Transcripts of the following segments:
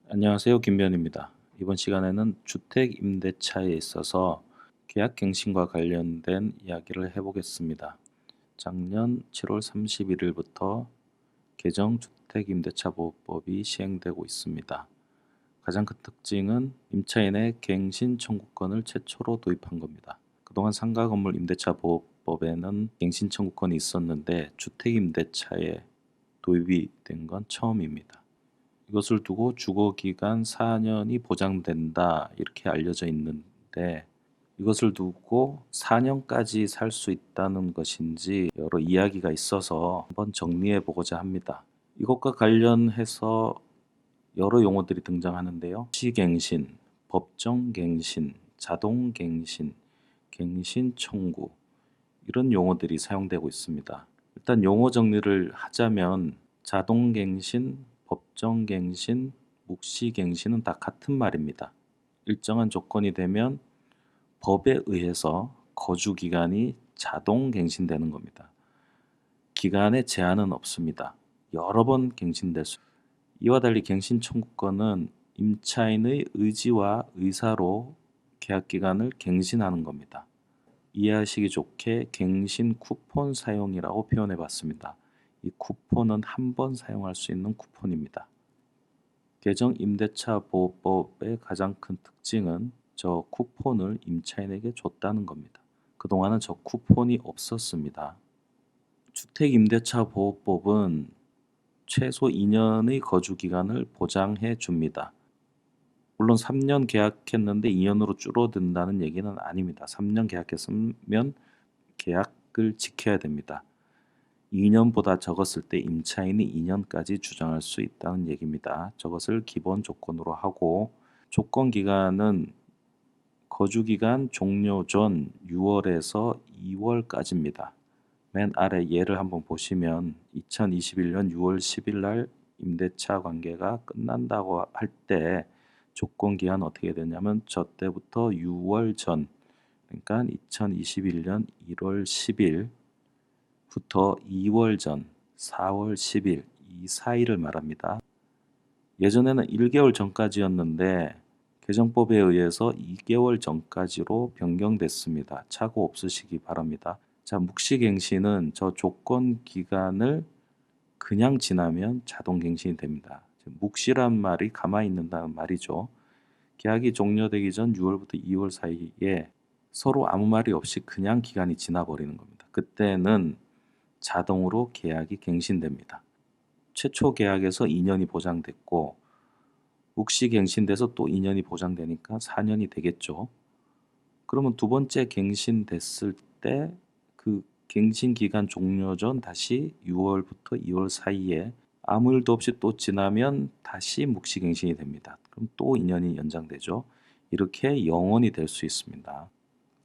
안녕하세요. 김변입니다. 이번 시간에는 주택 임대차에 있어서 계약갱신과 관련된 이야기를 해보겠습니다. 작년 7월 31일부터 개정 주택임대차보호법이 시행되고 있습니다. 가장 큰 특징은 임차인의 갱신 청구권을 최초로 도입한 겁니다. 그동안 상가건물 임대차보호법에는 갱신 청구권이 있었는데 주택임대차에 도입이 된 건 처음입니다. 이것을 두고 주거기간 4년이 보장된다 이렇게 알려져 있는데 이것을 두고 4년까지 살 수 있다는 것인지 여러 이야기가 있어서 한번 정리해 보고자 합니다. 이것과 관련해서 여러 용어들이 등장하는데요. 시갱신, 법정갱신, 자동갱신, 갱신 청구 이런 용어들이 사용되고 있습니다. 일단 용어 정리를 하자면 자동갱신, 법정갱신, 묵시갱신은 다 같은 말입니다. 일정한 조건이 되면 법에 의해서 거주기간이 자동갱신되는 겁니다. 기간에 제한은 없습니다. 여러 번 갱신될 수. 이와 달리 갱신 청구권은 임차인의 의지와 의사로 계약기간을 갱신하는 겁니다. 이해하시기 좋게 갱신 쿠폰 사용이라고 표현해 봤습니다. 이 쿠폰은 한 번 사용할 수 있는 쿠폰입니다. 개정 임대차 보호법의 가장 큰 특징은 저 쿠폰을 임차인에게 줬다는 겁니다. 그동안은 저 쿠폰이 없었습니다. 주택 임대차 보호법은 최소 2년의 거주 기간을 보장해 줍니다. 물론 3년 계약했는데 2년으로 줄어든다는 얘기는 아닙니다. 3년 계약했으면 계약을 지켜야 됩니다. 2년보다 적었을 때 임차인이 2년까지 주장할 수 있다는 얘기입니다. 저것을 기본 조건으로 하고 조건 기간은 거주 기간 종료 전 6월에서 2월까지입니다. 맨 아래 예를 한번 보시면 2021년 6월 10일 날 임대차 관계가 끝난다고 할 때 조건 기한 어떻게 되냐면 저 때부터 6월 전 그러니까 2021년 1월 10일부터 2월 전 4월 10일 이 사이를 말합니다. 예전에는 1개월 전까지였는데 개정법에 의해서 2개월 전까지로 변경됐습니다. 착오 없으시기 바랍니다. 자, 묵시갱신은 저 조건 기간을 그냥 지나면 자동갱신이 됩니다. 묵시란 말이 가만히 있는다는 말이죠. 계약이 종료되기 전 6월부터 2월 사이에 서로 아무 말이 없이 그냥 기간이 지나버리는 겁니다. 그때는 자동으로 계약이 갱신됩니다. 최초 계약에서 2년이 보장됐고 묵시 갱신돼서 또 2년이 보장되니까 4년이 되겠죠. 그러면 두 번째 갱신됐을 때 그 갱신 기간 종료 전 다시 6월부터 2월 사이에 아무 일도 없이 또 지나면 다시 묵시 갱신이 됩니다. 그럼 또 2년이 연장되죠. 이렇게 영원히 될 수 있습니다.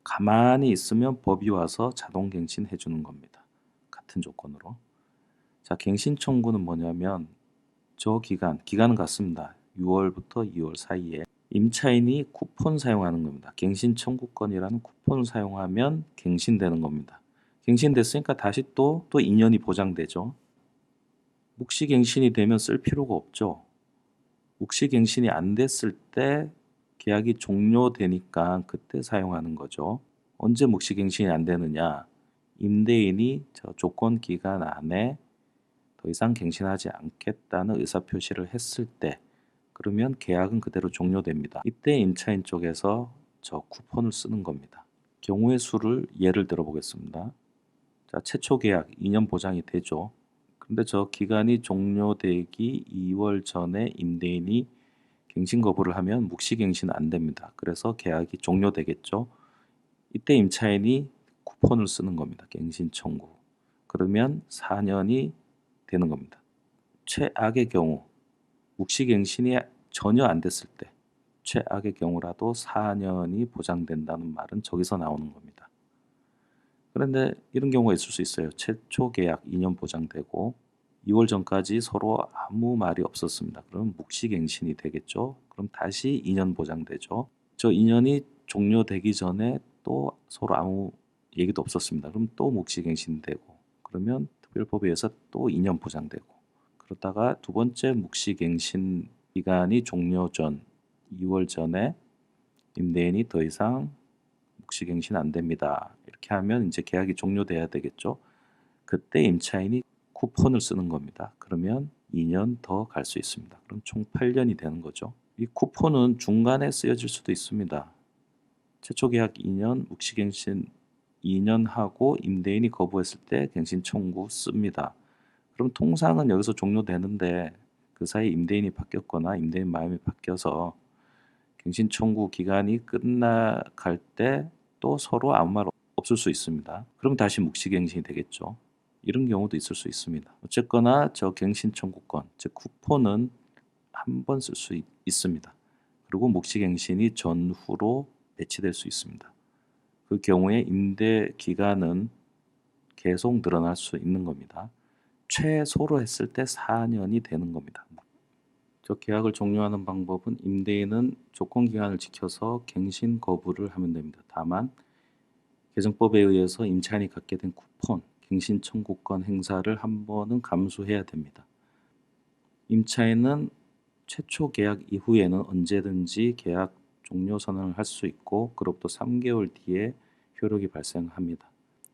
가만히 있으면 법이 와서 자동 갱신해 주는 겁니다. 같은 조건으로. 자, 갱신 청구는 뭐냐면 저 기간은 같습니다. 6월부터 2월 사이에 임차인이 쿠폰 사용하는 겁니다. 갱신 청구권이라는 쿠폰 사용하면 갱신되는 겁니다. 갱신됐으니까 다시 또 2년이 보장되죠. 묵시갱신이 되면 쓸 필요가 없죠. 묵시갱신이 안 됐을 때 계약이 종료되니까 그때 사용하는 거죠. 언제 묵시갱신이 안 되느냐? 임대인이 저 조건 기간 안에 더 이상 갱신하지 않겠다는 의사표시를 했을 때 그러면 계약은 그대로 종료됩니다. 이때 임차인 쪽에서 저 쿠폰을 쓰는 겁니다. 경우의 수를 예를 들어 보겠습니다. 자, 최초 계약 2년 보장이 되죠. 근데 저 기간이 종료되기 2월 전에 임대인이 갱신 거부를 하면 묵시갱신 안 됩니다. 그래서 계약이 종료되겠죠. 이때 임차인이 쿠폰을 쓰는 겁니다. 갱신 청구. 그러면 4년이 되는 겁니다. 최악의 경우 묵시갱신이 전혀 안 됐을 때 최악의 경우라도 4년이 보장된다는 말은 저기서 나오는 겁니다. 그런데 이런 경우가 있을 수 있어요. 최초 계약 2년 보장되고 2월 전까지 서로 아무 말이 없었습니다. 그럼 묵시갱신이 되겠죠. 그럼 다시 2년 보장되죠. 저 2년이 종료되기 전에 또 서로 아무 얘기도 없었습니다. 그럼 또 묵시갱신되고 그러면 특별법에 의해서 또 2년 보장되고 그러다가 두 번째 묵시갱신 기간이 종료 전 2월 전에 임대인이 더 이상 묵시갱신 안 됩니다. 이렇게 하면 이제 계약이 종료돼야 되겠죠. 그때 임차인이 쿠폰을 쓰는 겁니다. 그러면 2년 더 갈 수 있습니다. 그럼 총 8년이 되는 거죠. 이 쿠폰은 중간에 쓰여질 수도 있습니다. 최초 계약 2년, 묵시갱신 2년 하고 임대인이 거부했을 때 갱신 청구 씁니다. 그럼 통상은 여기서 종료되는데 그 사이 임대인이 바뀌었거나 임대인 마음이 바뀌어서 갱신 청구 기간이 끝나갈 때 또 서로 아무 말 없을 수 있습니다. 그럼 다시 묵시갱신이 되겠죠. 이런 경우도 있을 수 있습니다. 어쨌거나 저 갱신 청구권, 즉 쿠폰은 한 번 쓸 수 있습니다. 그리고 묵시갱신이 전후로 배치될 수 있습니다. 그 경우에 임대 기간은 계속 늘어날 수 있는 겁니다. 최소로 했을 때 4년이 되는 겁니다. 저 계약을 종료하는 방법은 임대인은 조건 기간을 지켜서 갱신 거부를 하면 됩니다. 다만 개정법에 의해서 임차인이 갖게 된 쿠폰, 갱신 청구권 행사를 한 번은 감수해야 됩니다. 임차인은 최초 계약 이후에는 언제든지 계약 종료 선언을 할 수 있고 그로부터 3개월 뒤에 효력이 발생합니다.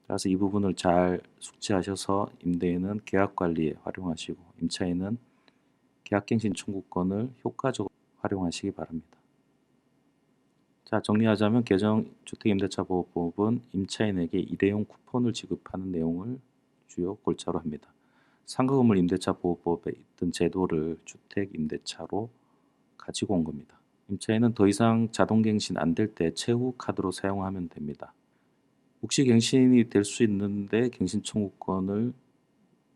따라서 이 부분을 잘 숙지하셔서 임대인은 계약 관리에 활용하시고 임차인은 계약갱신 청구권을 효과적으로 활용하시기 바랍니다. 자, 정리하자면 개정 주택임대차보호법은 임차인에게 일회용 쿠폰을 지급하는 내용을 주요 골자로 합니다. 상가 건물 임대차 보호법에 있던 제도를 주택임대차로 가지고 온 겁니다. 임차인은 더 이상 자동갱신 안 될 때 최후 카드로 사용하면 됩니다. 묵시갱신이 될 수 있는데 갱신 청구권을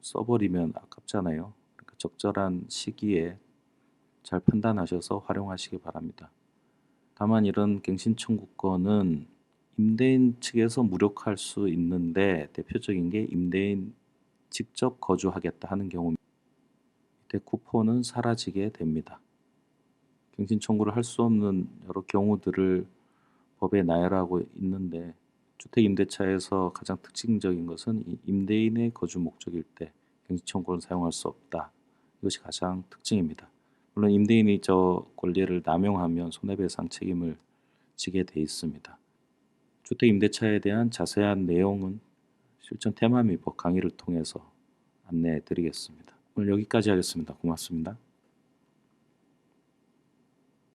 써버리면 아깝잖아요. 그러니까 적절한 시기에 잘 판단하셔서 활용하시기 바랍니다. 다만 이런 갱신 청구권은 임대인 측에서 무력할 수 있는데 대표적인 게 임대인 직접 거주하겠다 하는 경우입니다. 이때 쿠폰은 사라지게 됩니다. 갱신 청구를 할 수 없는 여러 경우들을 법에 나열하고 있는데 주택임대차에서 가장 특징적인 것은 이 임대인의 거주 목적일 때 갱신 청구를 사용할 수 없다. 이것이 가장 특징입니다. 물론 임대인이 저 권리를 남용하면 손해배상 책임을 지게 돼 있습니다. 주택임대차에 대한 자세한 내용은 실전 테마미법 강의를 통해서 안내해 드리겠습니다. 오늘 여기까지 하겠습니다. 고맙습니다.